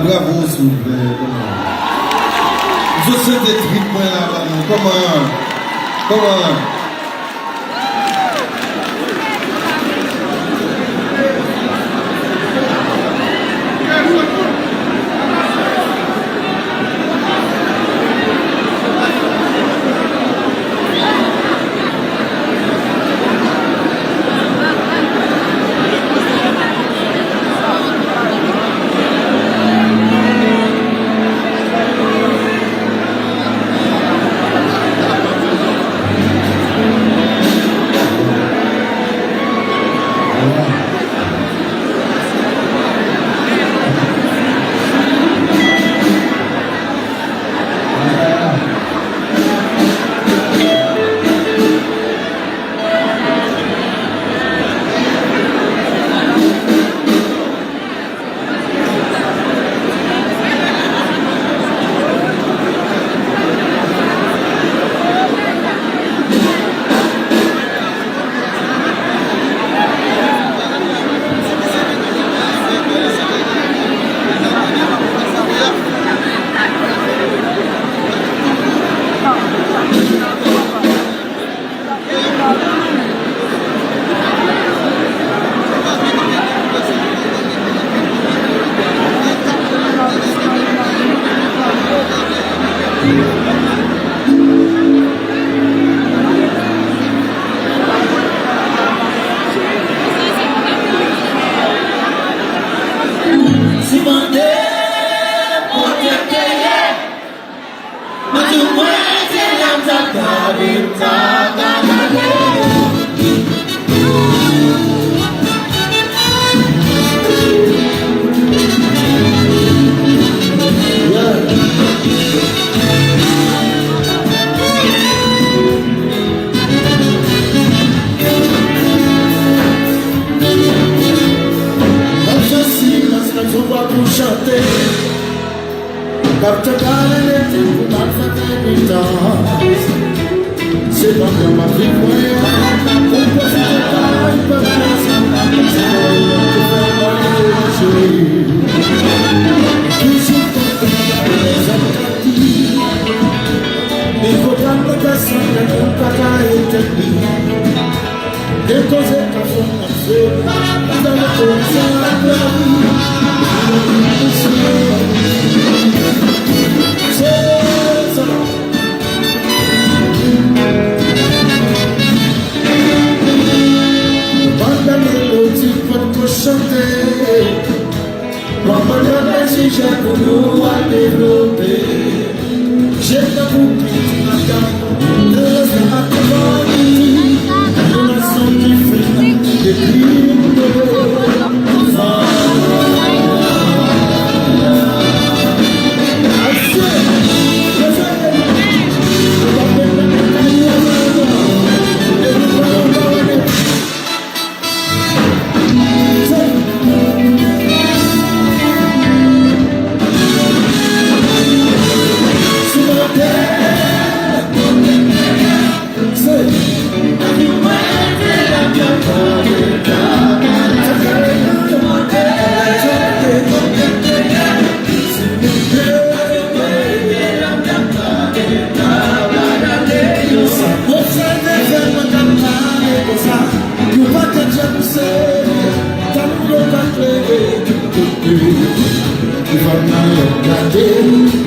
Bravo, s'il vous plaît. Je sais des trucs, comment?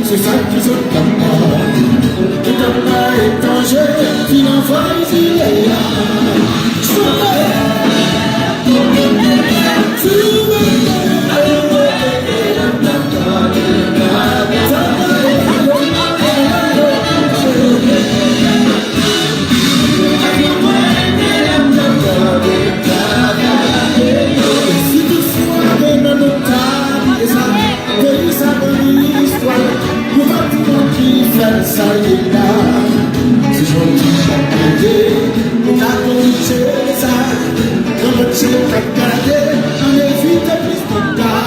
C'est ça qui se tape. Tout à pas étranger, qui n'envoie ici et là. Ça y est là, si je ne dis pas aider, on a conduit ça, comme le ciel a gardé, on évite plus de cas.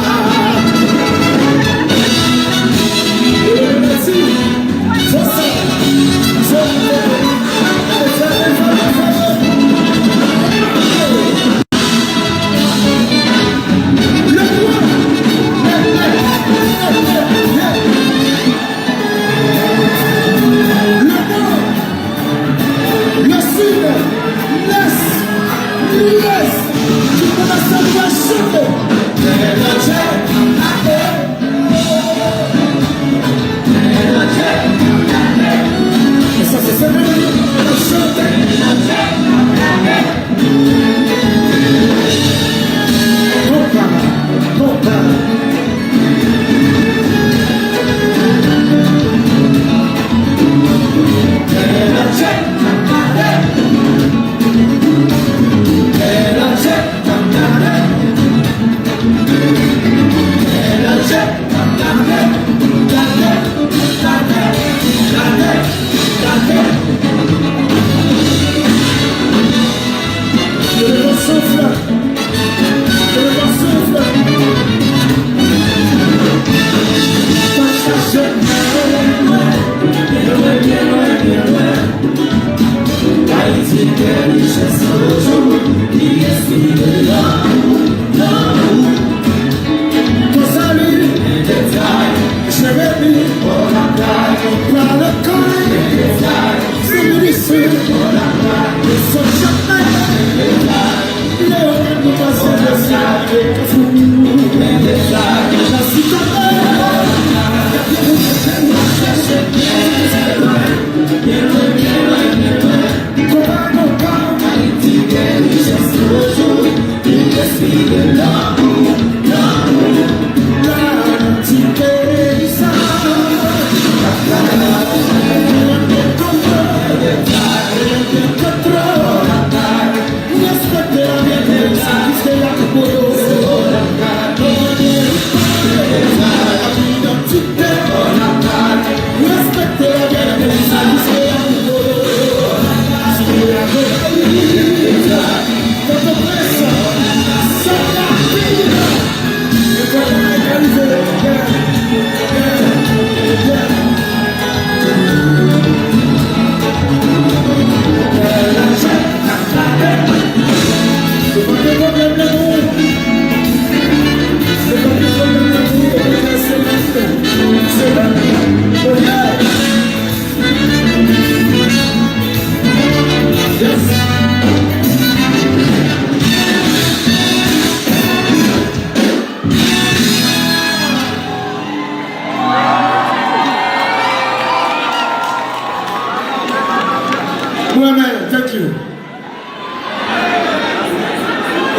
Moi-même, thank you.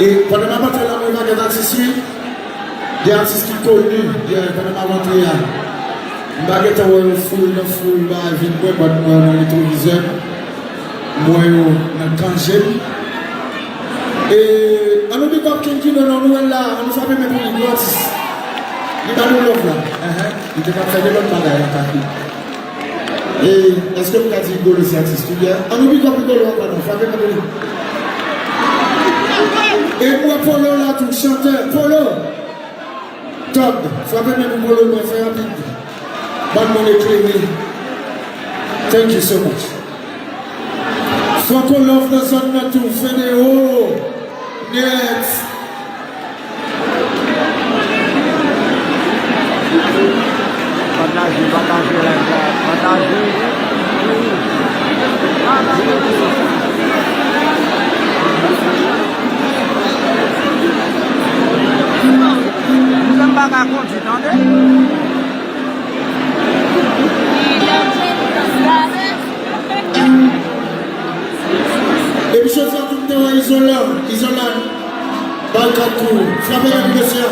Et pendant ma rentrée là, il y a des artistes, des artistes qui sont connus. Pendant ma rentrée là, je vais full, je vais voir le téléviseur, moi, dans le cangé. Et on nous dit que nous sommes là, on nous fait même pour les artistes. Il y a des gens là. Il y a des gens là. Et est-ce que vous avez dit que les artistes on nous dit que nous sommes là. Et moi, Polo là, tout chanteur, Polo. Top, frappez même Polo, mais fait rapide. Bonne mon éclairé. Thank you so much. Franco Love dans zone nature, Fédéo. Next. Nous sommes pas à conduire, attendez. Et puis je fais tout le temps isolant. Balkakou, frappez la question.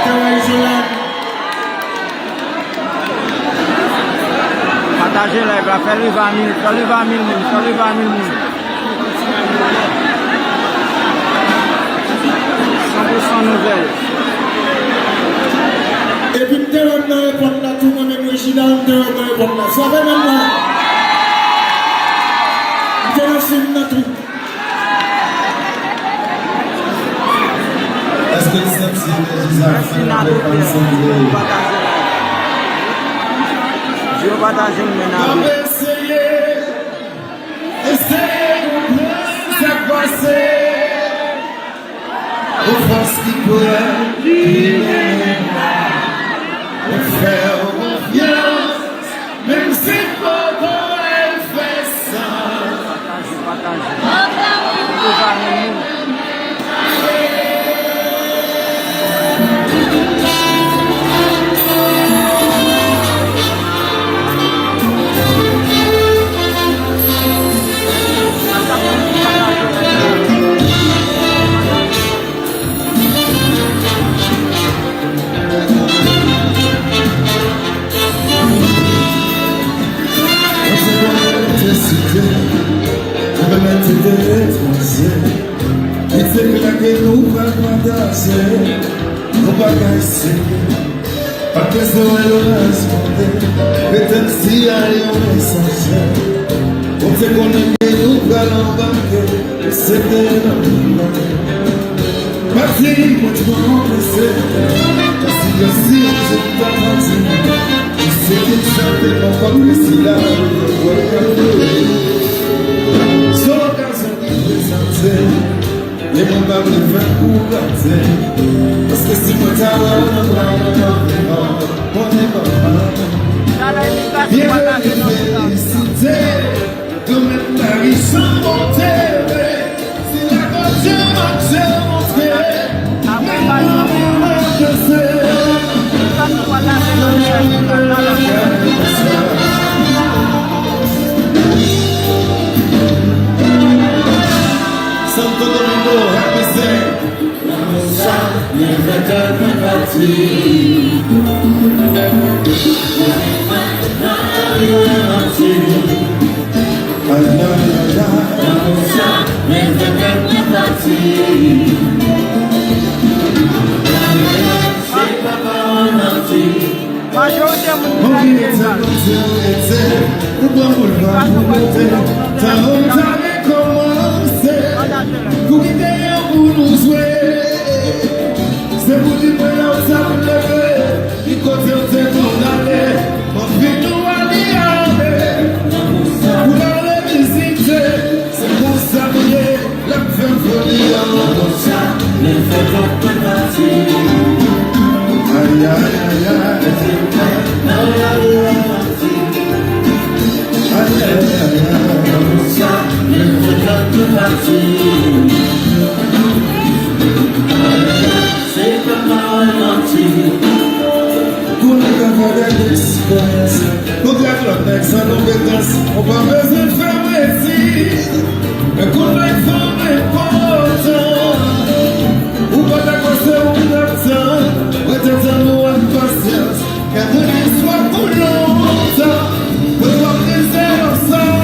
Terrain isolant. Partagez les bras, faites-le 20 000, 100% nouvelle. Et puis terrain dans le répondre là, tout le monde est original, terrain dans le répondre là. Frappez même là. Terrain film dans tout. Est-ce que c'est Je vais partager le ménage. Même si Coco elle fait ça. Parce que si moi Bien félicité, comme un mari sans monter. Si la voiture m'a montré, je sais. Santo Domingo, happy say. C'est pour dire que ça me lève, il côté on s'est condamné, on vit nous aller, pour aller visiter, c'est pour ça que la femme folie à mon ça, les fêtes vont partir. Aïe aïe aïe aïe, aïe aïe aïe, ça, les fêtes vont partir. Pour la camarade d'expérience, pour la next, on va besoin de faire mais qu'on a une femme importante. Ou pas d'accorder ou d'attendre, ou d'attendre avec patience, car de l'histoire pour longtemps, pour voir des ailes ensemble.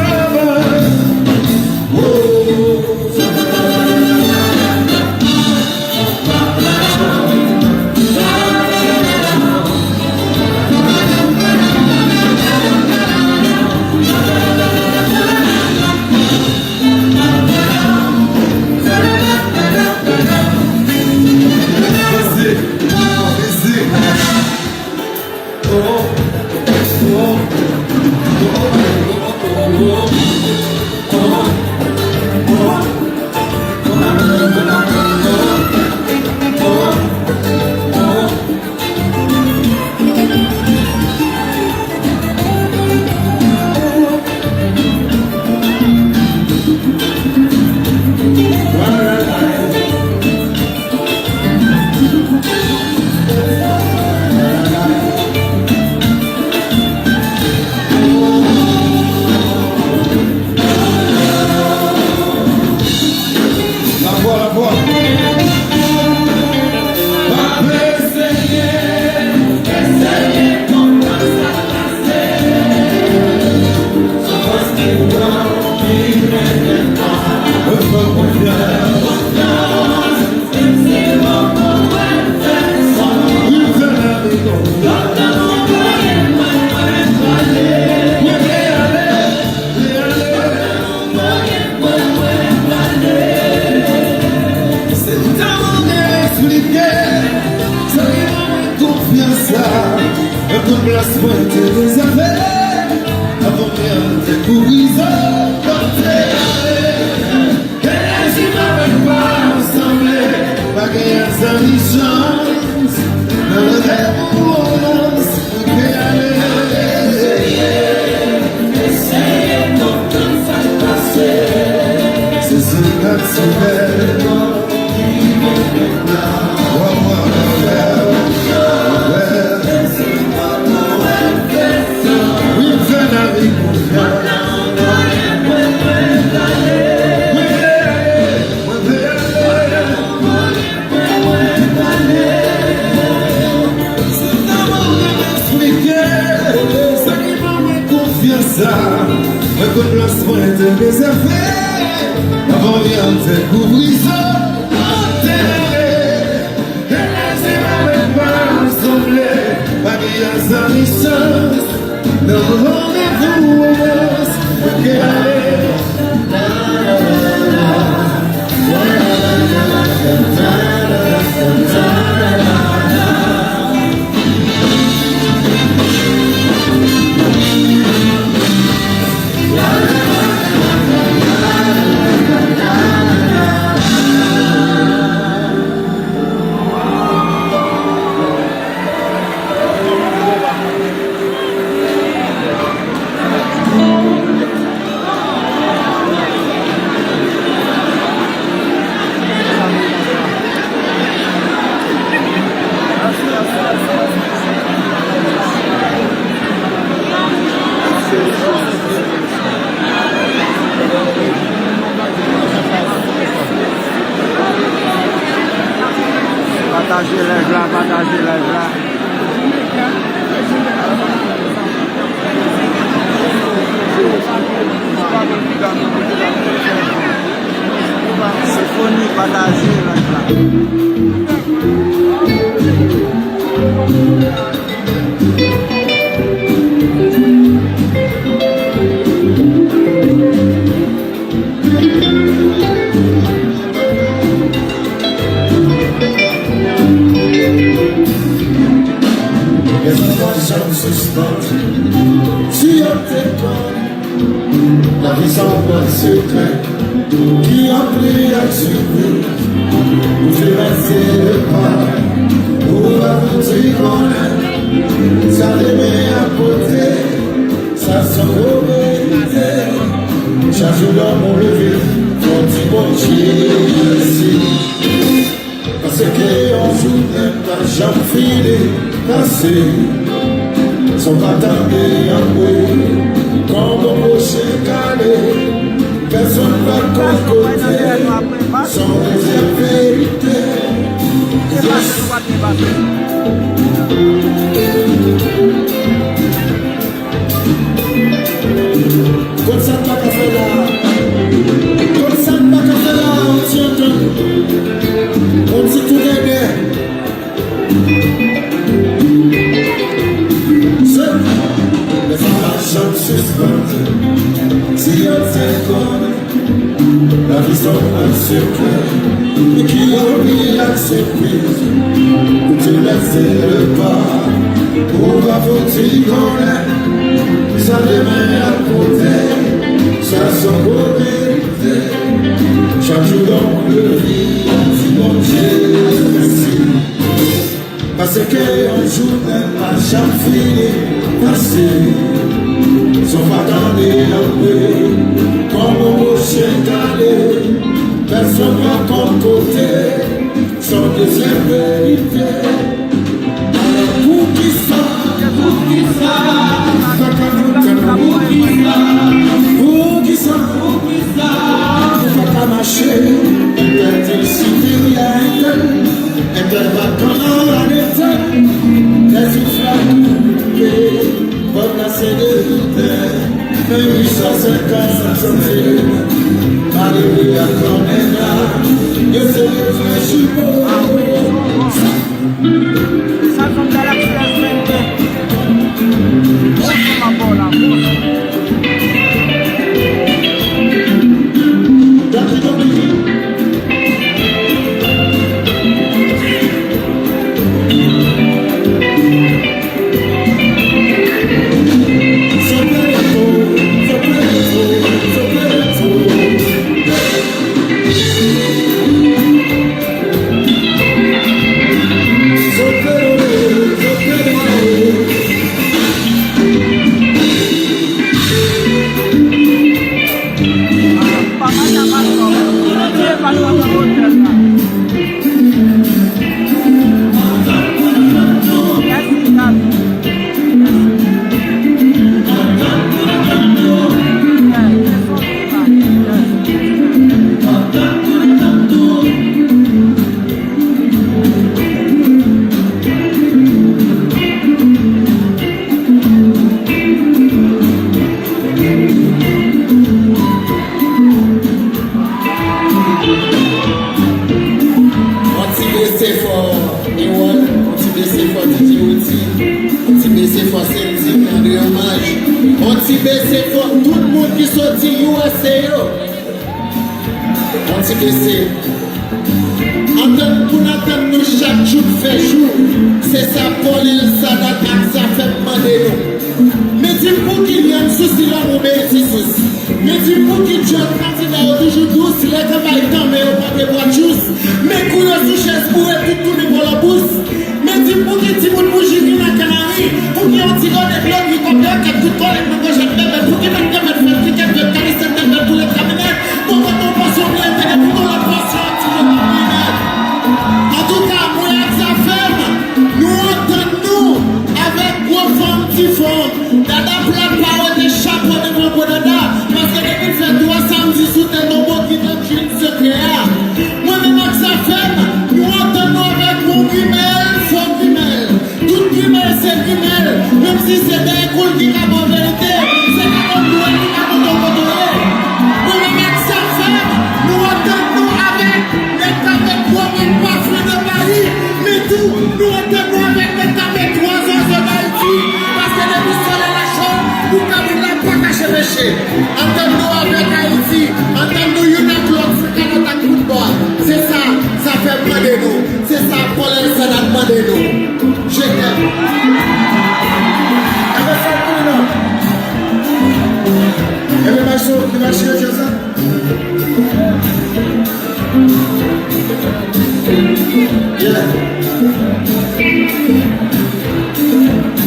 La vie sans pas de secret qui a pris à subir. Vous fait passer le pas, vous va vous dire qu'on aime. Ça l'aimait à côté, ça s'en vérité. Chaque jour dans mon lever, mon petit bon ici. Parce qu'on joue même pas jamais filé, passé. Son bâtard est en bruit, comme on peut se caler. personne ne va côté, sans des vérités. Comme ça, pas qu'à faire là. Comme ça, pas qu'à faire là, on s'y entend. On s'y tourne bien. Seul, les femmes chantent suspendues. Si on s'est connu, la vie sont un secret. Mais qui oublie la surprise, où tu laisses le pas. Où va faut-il qu'on est? Ça démarre à côté, ça sont vos vérités. Chaque jour dans le lit, si mon Dieu merci. Parce qu'un jour n'est pas jamais fini, facile. Sont pas dans les lampes, comme au chien calé. Personne va ton côté, sans deuxième vérité. Pour qui ça? Pour qui ça? Pour qui ça? Faut pas marcher, elle si rien, elle va dans la détente, les souffles comme la sécurité, mais 850 alléluia, comme elle a, Dieu c'est le vrai jumeau. Ça tombe dans la classe 22. C'est ma bonne amour. Entendons avec Haïti, entendons une autre, c'est ça, ça fait pas de nous, c'est ça, pour les ça n'a pas de nous. Je t'aime. Et le marché, c'est ça?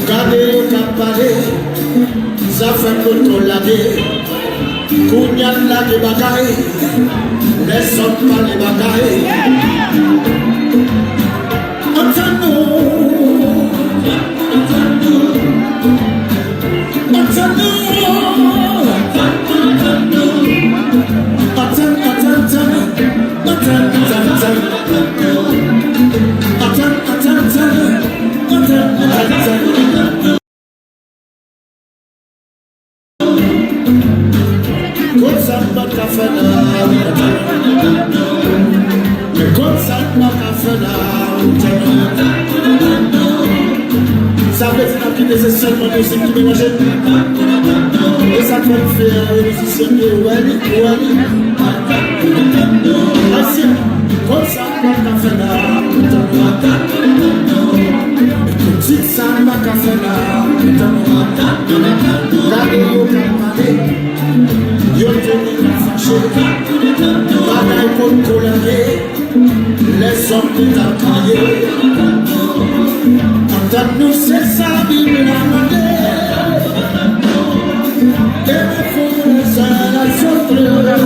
Gardez le cap paré, ça fait pour ton laver. Kounyan la de bagaille, ne sont pas les bagailles. Entends-nous. Ça veut dire qu'il est seulement de ce qui mélange. Et ça fait faire une musicienne de Wally. Ainsi, comme ça, ma café là. Petite ça, ma café là. Regardez, yo tenu la fâché. Bagaille pour colère. Les hommes qui t'ont crié. Entends-nous, c'est ça, Bible la monnaie. Et les fous, ça la sauterait.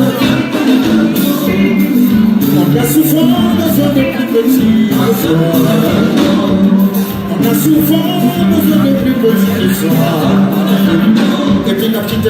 On a souvent besoin de plus petits. On a souvent besoin de plus petits soirs. Et puis, n'a quitté.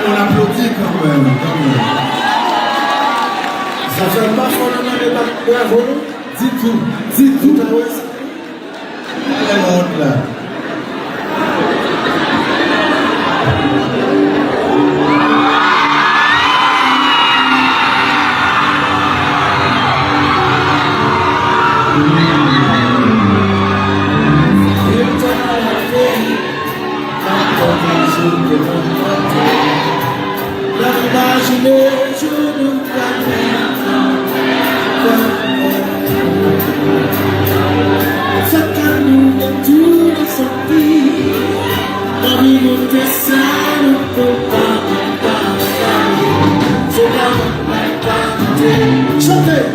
On applaudit quand même. Ça fait pas fondamentalement les bacs bravo. Dis tout. Elle est morte là. Imaginez, je ne Let's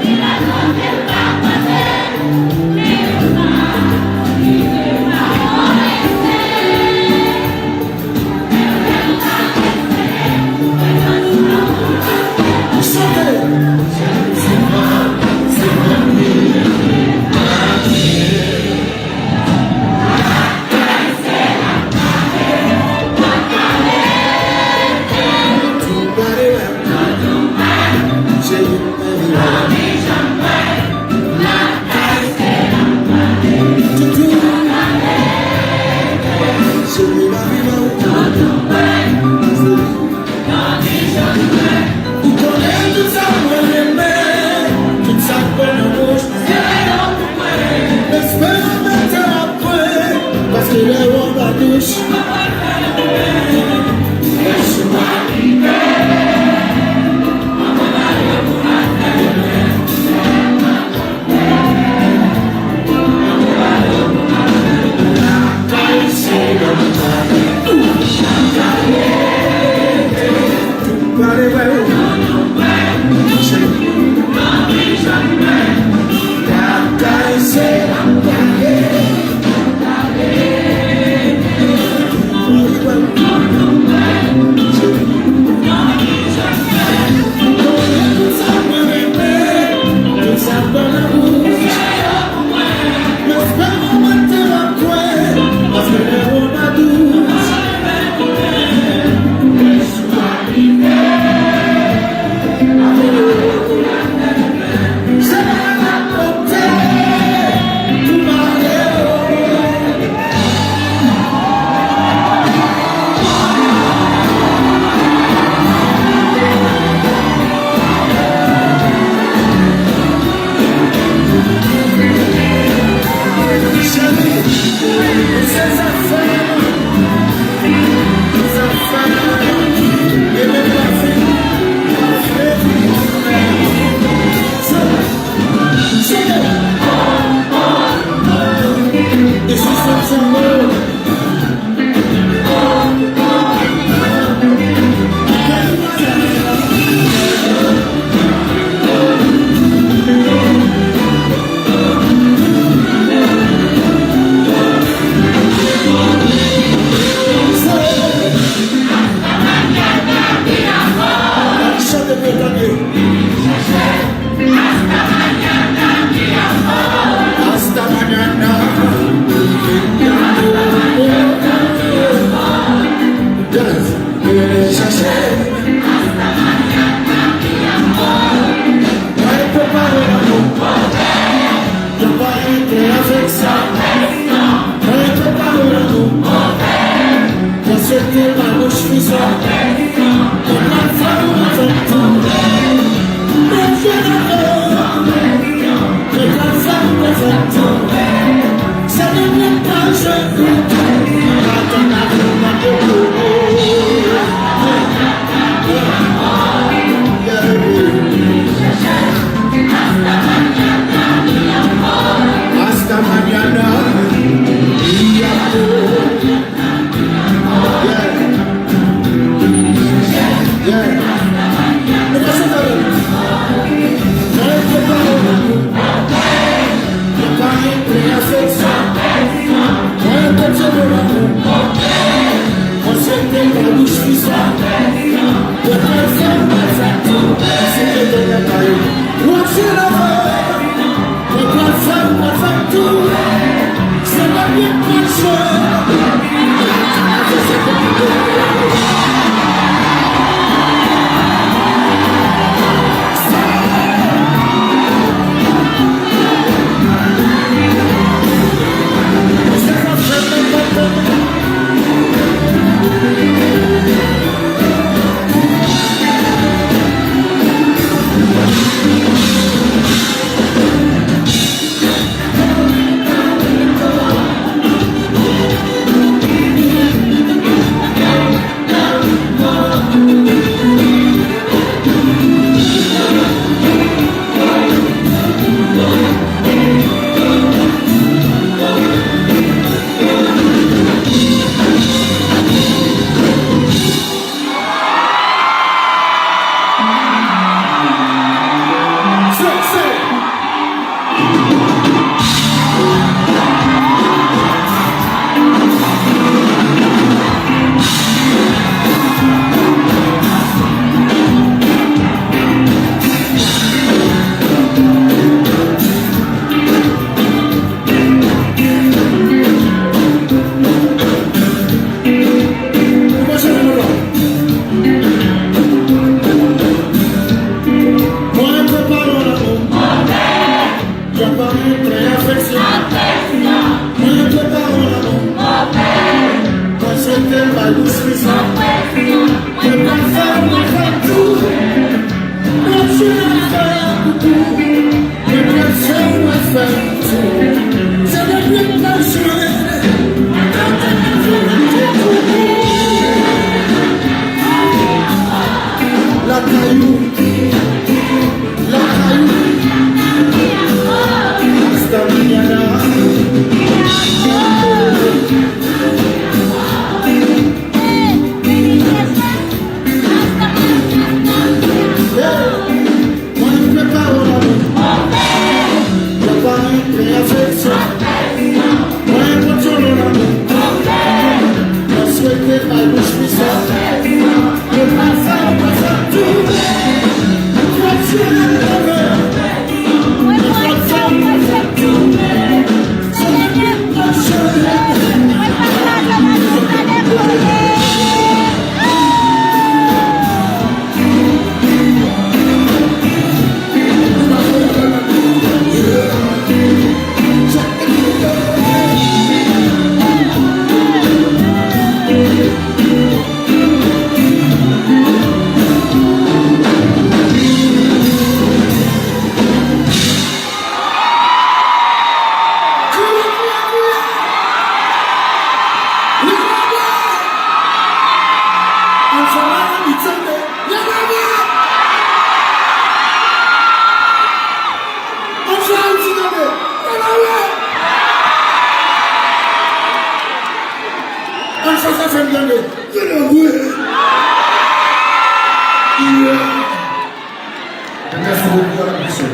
Merci beaucoup à la mission.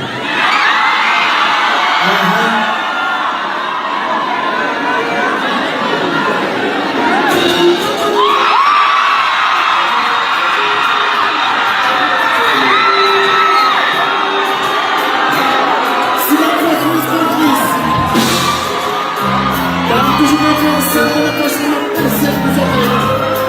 Si la confiance conquise, toujours été enceinte de la prochaine ancienne nous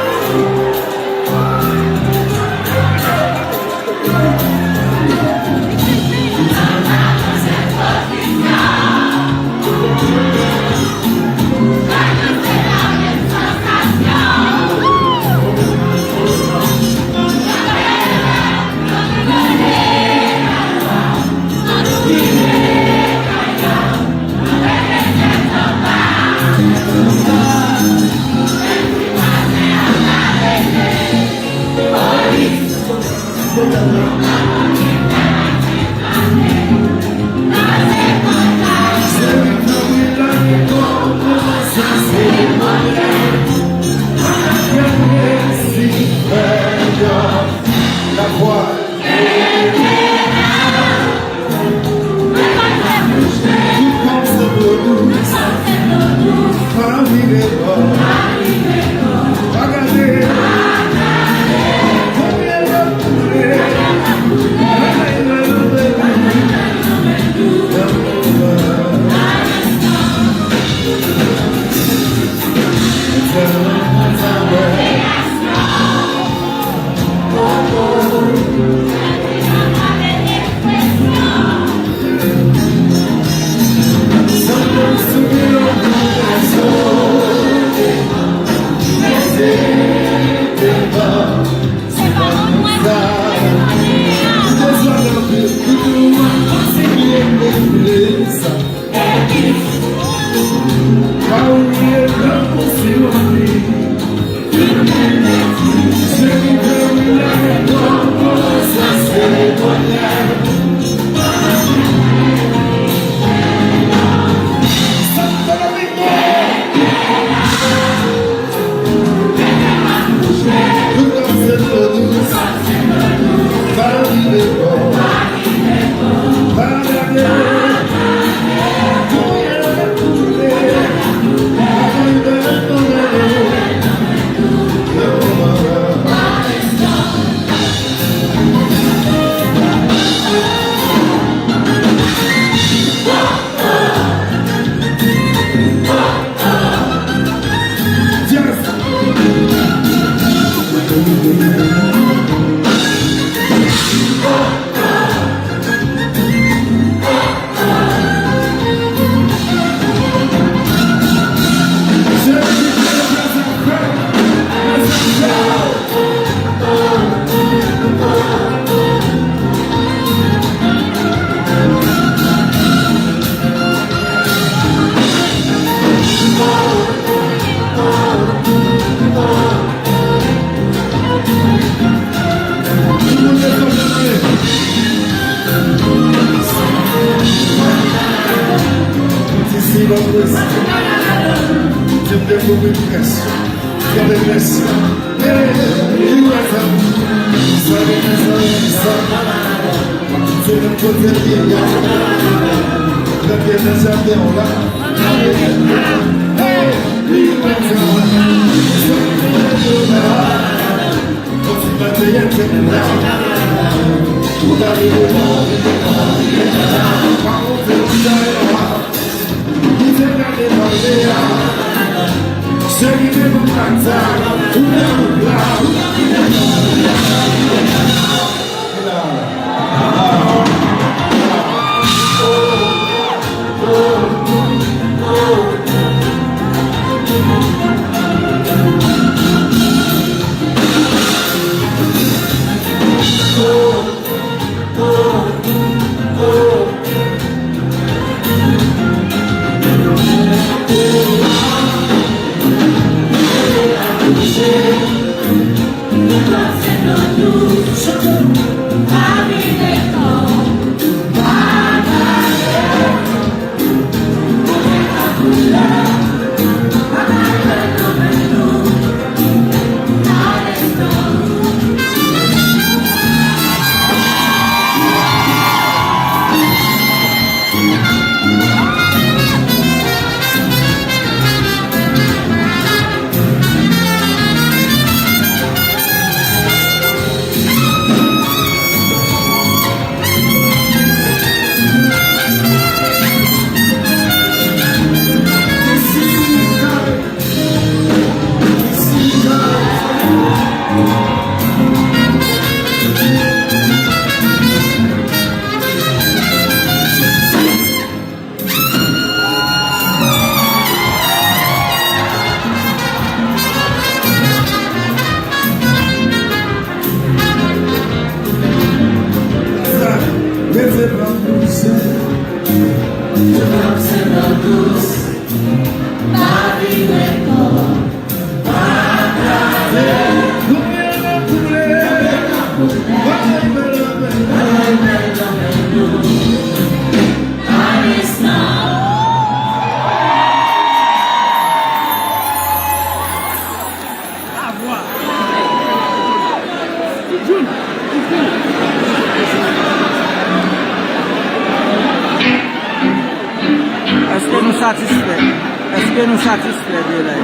Est-ce que nous satisfaits de l'air?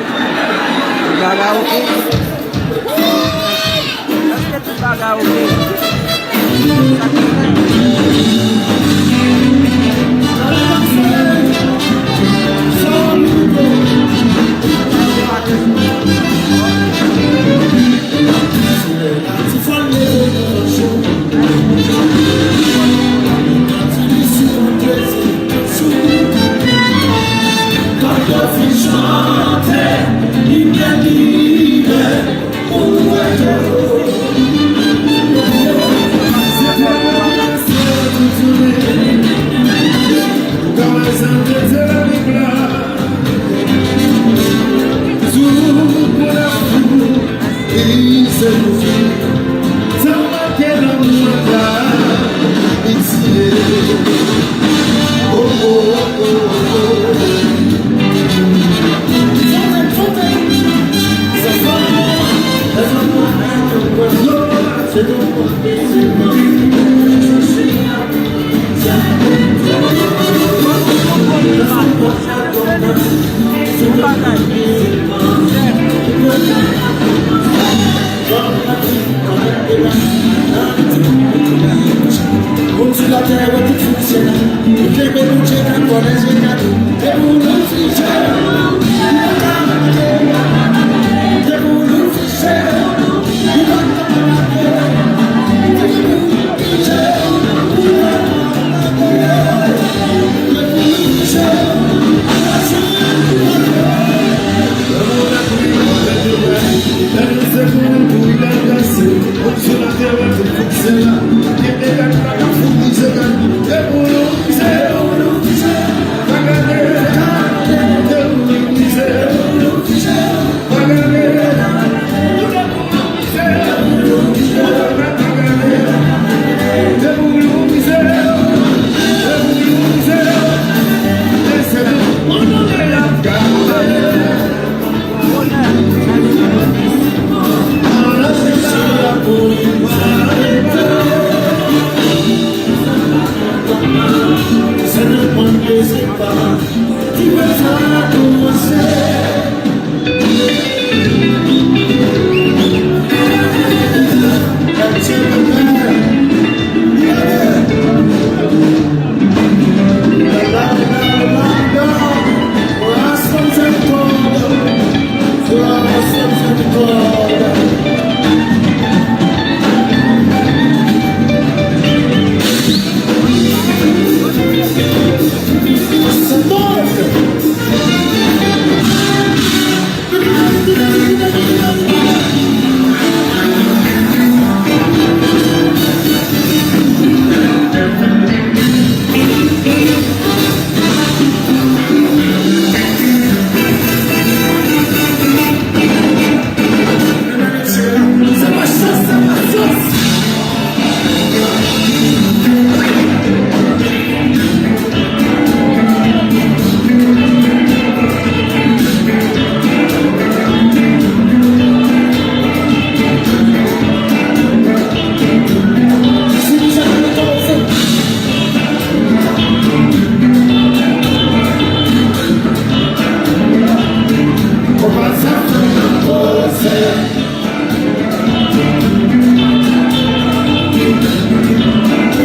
Tu bagarres ok? Est-ce que tu bagarres ok? Thank you. ne sais pas, tu vas commencer.